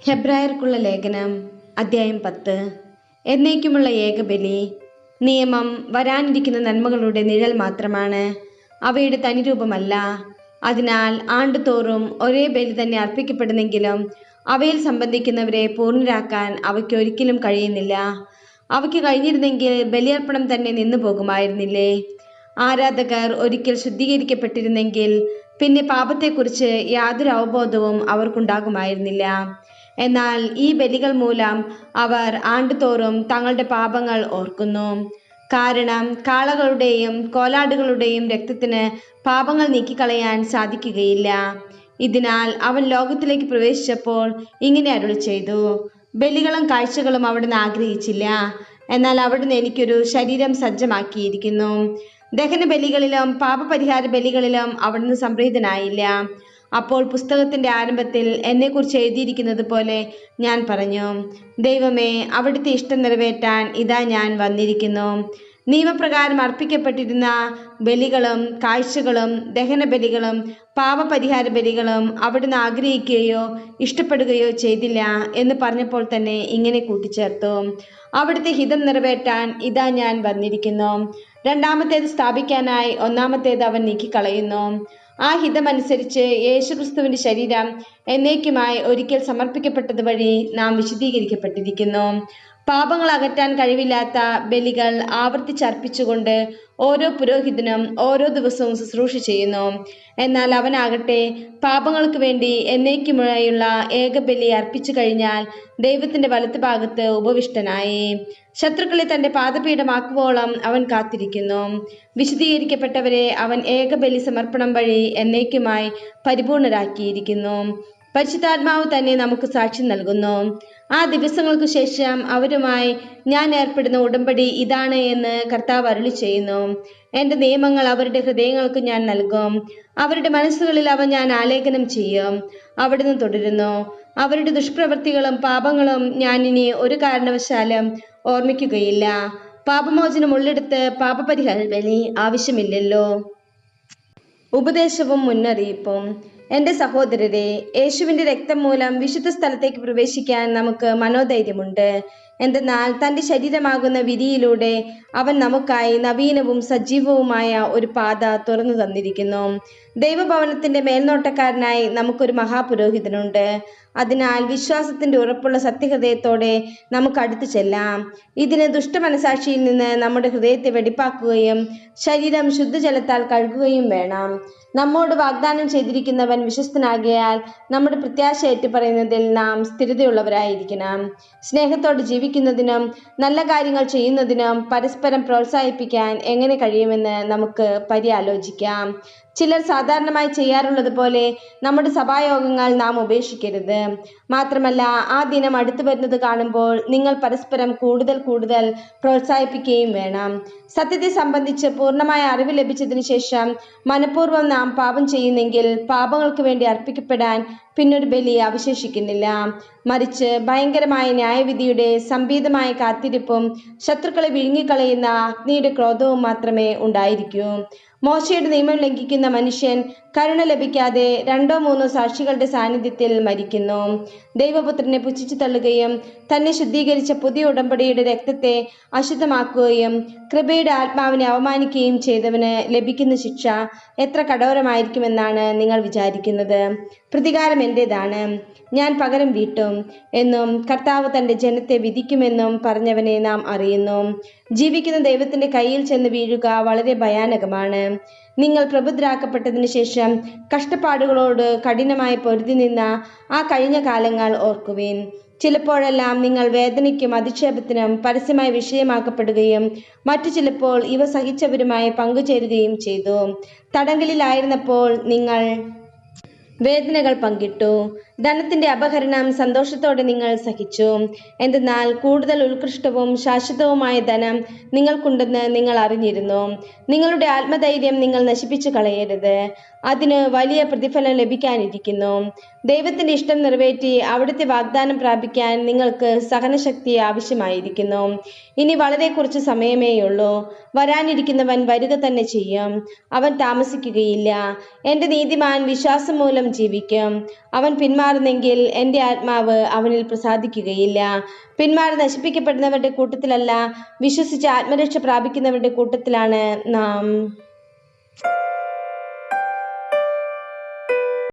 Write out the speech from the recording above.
ഹെബ്രായർക്കുള്ള ലേഖനം അദ്ധ്യായം 10. എന്നേക്കുമുള്ള ഏകബലി. നിയമം വരാനിരിക്കുന്ന നന്മകളുടെ നിഴൽ മാത്രമാണ്, അവയുടെ തനിരൂപമല്ല. അതിനാൽ ആണ്ടുതോറും ഒരേ ബലി തന്നെ അർപ്പിക്കപ്പെടുന്നെങ്കിലും അവയിൽ സംബന്ധിക്കുന്നവരെ പൂർണ്ണരാക്കാൻ അവയ്ക്ക് ഒരിക്കലും കഴിയുന്നില്ല. അവയ്ക്ക് കഴിഞ്ഞിരുന്നെങ്കിൽ ബലിയർപ്പണം തന്നെ നിന്നു പോകുമായിരുന്നില്ലേ? ആരാധകർ ഒരിക്കൽ ശുദ്ധീകരിക്കപ്പെട്ടിരുന്നെങ്കിൽ പിന്നെ പാപത്തെക്കുറിച്ച് യാതൊരു അവബോധവും അവർക്കുണ്ടാകുമായിരുന്നില്ല. എന്നാൽ ഈ ബലികൾ മൂലം അവർ ആണ്ടുതോറും തങ്ങളുടെ പാപങ്ങൾ ഓർക്കുന്നു. കാരണം കാളകളുടെയും കോലാടുകളുടെയും രക്തത്തിന് പാപങ്ങൾ നീക്കിക്കളയാൻ സാധിക്കുകയില്ല. ഇതിനാൽ അവൻ ലോകത്തിലേക്ക് പ്രവേശിച്ചപ്പോൾ ഇങ്ങനെ അരുളി ചെയ്തു: ബലികളും കാഴ്ചകളും അവിടുന്ന് ആഗ്രഹിച്ചില്ല, എന്നാൽ അവിടുന്ന് എനിക്കൊരു ശരീരം സജ്ജമാക്കിയിരിക്കുന്നു. ദഹന ബലികളിലും പാപപരിഹാര ബലികളിലും അവിടുന്ന് സംപ്രീതനായില്ല. അപ്പോൾ പുസ്തകത്തിന്റെ ആരംഭത്തിൽ എന്നെക്കുറിച്ച് എഴുതിയിരിക്കുന്നത് പോലെ ഞാൻ പറഞ്ഞു: ദൈവമേ, അവിടുത്തെ ഇഷ്ടം നിറവേറ്റാൻ ഇതാ ഞാൻ വന്നിരിക്കുന്നു. നിയമപ്രകാരം അർപ്പിക്കപ്പെട്ടിരുന്ന ബലികളും കാഴ്ചകളും ദഹന ബലികളും പാപപരിഹാര ബലികളും അവിടുന്ന് ആഗ്രഹിക്കുകയോ ഇഷ്ടപ്പെടുകയോ ചെയ്തില്ല എന്ന് പറഞ്ഞപ്പോൾ തന്നെ ഇങ്ങനെ കൂട്ടിച്ചേർത്തു: അവിടുത്തെ ഹിതം നിറവേറ്റാൻ ഇതാ ഞാൻ വന്നിരിക്കുന്നു. രണ്ടാമത്തേത് സ്ഥാപിക്കാനായി ഒന്നാമത്തേത് അവൻ നീക്കിക്കളയുന്നു. ആ ഹിതമനുസരിച്ച് യേശുക്രിസ്തുവിന്റെ ശരീരം എന്നേക്കുമായി ഒരിക്കൽ സമർപ്പിക്കപ്പെട്ടത് വഴി നാം വിശദീകരിക്കപ്പെട്ടിരിക്കുന്നു. പാപങ്ങൾ അകറ്റാൻ കഴിവില്ലാത്ത ബലികൾ ആവർത്തിച്ചർപ്പിച്ചുകൊണ്ട് ഓരോ പുരോഹിതനും ഓരോ ദിവസവും ശുശ്രൂഷ ചെയ്യുന്നു. എന്നാൽ അവനാകട്ടെ പാപങ്ങൾക്ക് വേണ്ടി എന്നേക്കുമുള്ള ഏകബലി അർപ്പിച്ചു കഴിഞ്ഞാൽ ദൈവത്തിന്റെ വലത്തുഭാഗത്ത് ഉപവിഷ്ടനായി ശത്രുക്കളെ തന്റെ പാദപീഠമാക്കുവോളം അവൻ കാത്തിരിക്കുന്നു. വിശദീകരിക്കപ്പെട്ടവരെ അവൻ ഏകബലി സമർപ്പണം വഴി എന്നേക്കുമായി പരിപൂർണരാക്കിയിരിക്കുന്നു. പരിശുദ്ധാത്മാവ് തന്നെ നമുക്ക് സാക്ഷ്യം നൽകുന്നു. ആ ദിവസങ്ങൾക്കു ശേഷം അവരുമായി ഞാൻ ഏർപ്പെടുന്ന ഉടമ്പടി ഇതാണ് എന്ന് കർത്താവ് അരുളി ചെയ്യുന്നു: എൻ്റെ നിയമങ്ങൾ അവരുടെ ഹൃദയങ്ങൾക്ക് ഞാൻ നൽകും, അവരുടെ മനസ്സുകളിൽ അവ ഞാൻ ആലേഖനം ചെയ്യും. അവിടുന്ന് തുടരുന്നു: അവരുടെ ദുഷ്പ്രവൃത്തികളും പാപങ്ങളും ഞാൻ ഇനി ഒരു കാരണവശാലും ഓർമ്മിക്കുകയില്ല. പാപമോചനം ഉള്ളിടത്ത് പാപപരിഹാര ബലി ആവശ്യമില്ലല്ലോ. ഉപദേശവും മുന്നറിയിപ്പും. എൻ്റെ സഹോദരരെ, യേശുവിൻ്റെ രക്തം മൂലം വിശുദ്ധ സ്ഥലത്തേക്ക് പ്രവേശിക്കാൻ നമുക്ക് മനോധൈര്യമുണ്ട്. എന്തെന്നാൽ തൻ്റെ ശരീരമാകുന്ന വിരിയിലൂടെ അവൻ നമുക്കായി നവീനവും സജീവവുമായ ഒരു പാത തുറന്നു തന്നിരിക്കുന്നു. ദൈവഭവനത്തിന്റെ മേൽനോട്ടക്കാരനായി നമുക്കൊരു മഹാപുരോഹിതനുണ്ട്. അതിനാൽ വിശ്വാസത്തിന്റെ ഉറപ്പുള്ള സത്യഹൃദയത്തോടെ നമുക്ക് അടുത്തു ചെല്ലാം. ഇതിന് ദുഷ്ടമനസാക്ഷിയിൽ നിന്ന് നമ്മുടെ ഹൃദയത്തെ വെടിപ്പാക്കുകയും ശരീരം ശുദ്ധജലത്താൽ കഴുകുകയും വേണം. നമ്മോട് വാഗ്ദാനം ചെയ്തിരിക്കുന്നവൻ വിശ്വസ്തനാകിയാൽ നമ്മുടെ പ്രത്യാശ ഏറ്റുപറയുന്നതിൽ നാം സ്ഥിരതയുള്ളവരായിരിക്കണം. സ്നേഹത്തോടെ ജീവിക്കുന്നതിനും നല്ല കാര്യങ്ങൾ ചെയ്യുന്നതിനും പരസ്പരം പ്രോത്സാഹിപ്പിക്കാൻ എങ്ങനെ കഴിയുമെന്ന് നമുക്ക് പര്യാലോചിക്കാം. ചിലർ സാധാരണമായി ചെയ്യാറുള്ളത് പോലെ നമ്മുടെ സഭായോഗങ്ങൾ നാം ഉപേക്ഷിക്കരുത്. മാത്രമല്ല, ആ ദിനം അടുത്തു വരുന്നത് കാണുമ്പോൾ നിങ്ങൾ പരസ്പരം കൂടുതൽ പ്രോത്സാഹിപ്പിക്കുകയും വേണം. സത്യത്തെ സംബന്ധിച്ച് പൂർണ്ണമായ അറിവ് ലഭിച്ചതിന് ശേഷം മനഃപൂർവ്വം നാം പാപം ചെയ്യുന്നെങ്കിൽ പാപങ്ങൾക്ക് വേണ്ടി അർപ്പിക്കപ്പെടാൻ പിന്നൊരു ബലി അവശേഷിക്കുന്നില്ല. മറിച്ച് ഭയങ്കരമായ ന്യായവിധിയുടെ സംഭീതമായ കാത്തിരിപ്പും ശത്രുക്കളെ വിഴുങ്ങിക്കളയുന്ന അഗ്നിയുടെ ക്രോധവും മാത്രമേ ഉണ്ടായിരിക്കൂ. മോശയുടെ നിയമം ലംഘിക്കുന്ന മനുഷ്യൻ കരുണ ലഭിക്കാതെ 2-3 സാക്ഷികളുടെ സാന്നിധ്യത്തിൽ മരിക്കുന്നു. ദൈവപുത്രനെ പുച്ഛിച്ചു തള്ളുകയും തന്നെ ശുദ്ധീകരിച്ച പുതിയ ഉടമ്പടിയുടെ രക്തത്തെ അശുദ്ധമാക്കുകയും കൃപയുടെ ആത്മാവിനെ അവമാനിക്കുകയും ചെയ്തവന് ലഭിക്കുന്ന ശിക്ഷ എത്ര കഠോരമായിരിക്കുമെന്നാണ് നിങ്ങൾ വിചാരിക്കുന്നത്? പ്രതികാരം എൻ്റേതാണ്, ഞാൻ പകരം വീട്ടും എന്നും കർത്താവ് തൻ്റെ ജനത്തെ വിധിക്കുമെന്നും പറഞ്ഞവനെ നാം അറിയുന്നു. ജീവിക്കുന്ന ദൈവത്തിന്റെ കയ്യിൽ ചെന്ന് വീഴുക വളരെ ഭയാനകമാണ്. നിങ്ങൾ പ്രബുദ്ധരാക്കപ്പെട്ടതിന് ശേഷം കഷ്ടപ്പാടുകളോട് കഠിനമായി പൊരുതി നിന്ന ആ കഴിഞ്ഞ കാലങ്ങൾ ഓർക്കുവിൻ. ചിലപ്പോഴെല്ലാം നിങ്ങൾ വേദനയ്ക്കും അധിക്ഷേപത്തിനും പരസ്യമായി വിഷയമാക്കപ്പെടുകയും മറ്റു ചിലപ്പോൾ ഇവ സഹിച്ചവരുമായി പങ്കുചേരുകയും ചെയ്തു. തടങ്കലിലായിരുന്നപ്പോൾ നിങ്ങൾ വേദനകൾ പങ്കിട്ടു. ധനത്തിന്റെ അപഹരണം സന്തോഷത്തോടെ നിങ്ങൾ സഹിച്ചു. എന്തെന്നാൽ കൂടുതൽ ഉത്കൃഷ്ടവും ശാശ്വതവുമായ ധനം നിങ്ങൾക്കുണ്ടെന്ന് നിങ്ങൾ അറിഞ്ഞിരുന്നു. നിങ്ങളുടെ ആത്മധൈര്യം നിങ്ങൾ നശിപ്പിച്ചു കളയരുത്, അതിന് വലിയ പ്രതിഫലം ലഭിക്കാനിരിക്കുന്നു. ദൈവത്തിന്റെ ഇഷ്ടം നിറവേറ്റി അവിടുത്തെ വാഗ്ദാനം പ്രാപിക്കാൻ നിങ്ങൾക്ക് സഹനശക്തി ആവശ്യമായിരിക്കുന്നു. ഇനി വളരെ കുറച്ച് സമയമേയുള്ളൂ. വരാനിരിക്കുന്നവൻ വരിക തന്നെ ചെയ്യും, അവൻ താമസിക്കുകയില്ല. എൻ്റെ നീതിമാൻ വിശ്വാസം മൂലം ജീവിക്കും. അവൻ പിന്മാറുന്നെങ്കിൽ എൻ്റെ ആത്മാവ് അവനിൽ പ്രസാദിക്കുകയില്ല. പിന്മാറി നശിപ്പിക്കപ്പെടുന്നവരുടെ കൂട്ടത്തിലല്ല, വിശ്വസിച്ച് ആത്മരക്ഷ പ്രാപിക്കുന്നവരുടെ കൂട്ടത്തിലാണ് നാം.